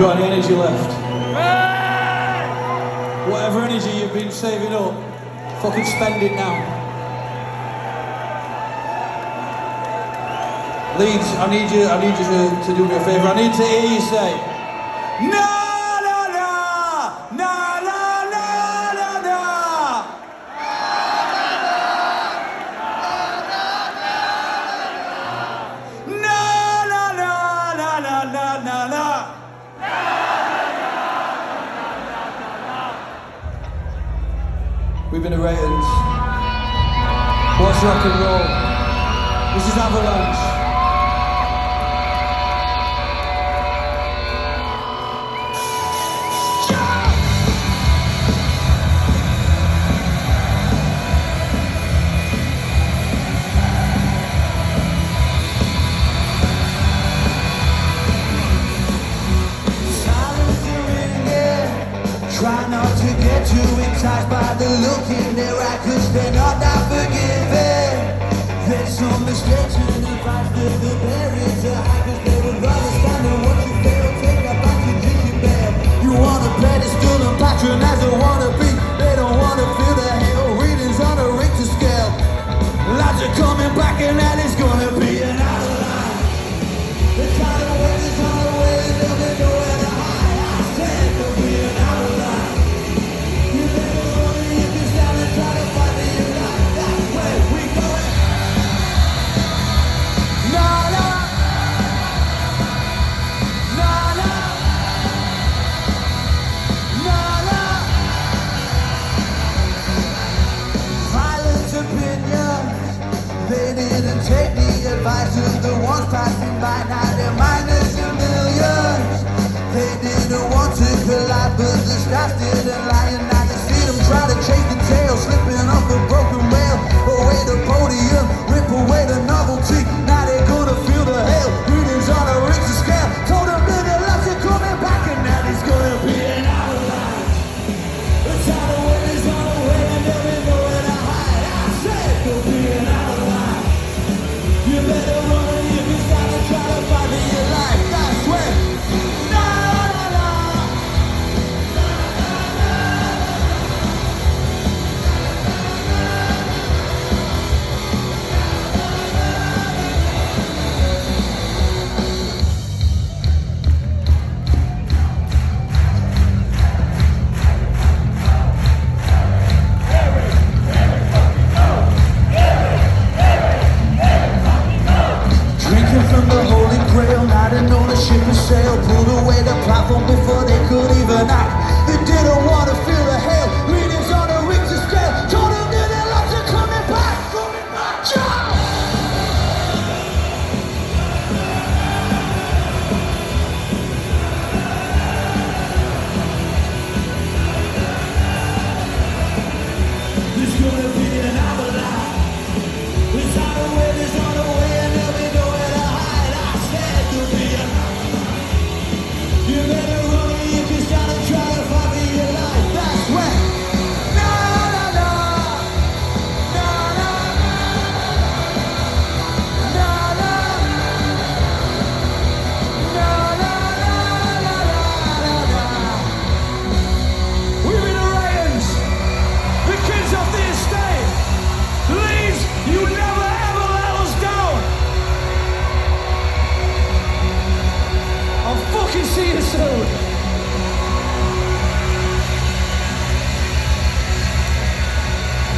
got any energy left? Whatever energy you've been saving up, fucking spend it now. Leeds, I need you to do me a favour. I need to hear you say, na na na, na na na na na. Na na na na na na na na. We've been the Reytons. What's rock and roll? This is Avalanche. Try not to get too enticed by the look in their eye, cause they're not that forgiving. There's some mistakes and advice that the barriers are high, cause they would rather stand and watch you fail. Take a back position there. You wanna pedestal and patronize a wannabe. They don't wanna feel the hell. Readings on a Richter scale. Lives are coming back and that is gonna be an outline. The tidal wave is on the way, they'll be nowhere to hide. I said there'll be an outline. They didn't take the advice of the ones passing by. Now they're minus a millions. They didn't want to collide, but the stars didn't lie. And I can see them try to chase the tail, slipping off the broken rail. Away the podium, rip away the novelty. Now they're gonna feel the hail. Readings on a Richter scale. Told them that their lives are coming back, and that it's gonna be an outline. The tidal wave is on the way, and there'll be nowhere to hide. I said there'll be an outline. You better run if you start to try to fight for your life. That's when. Na na na. Drinking from the Holy Grail, not an ownership of sail. Pulled away the platform before they could even act. They didn't want to feel the hail. Readings on a Richter scale. Told them that their lives are coming back. Jump! There's gonna be an avalanche. The tidal wave is on the way.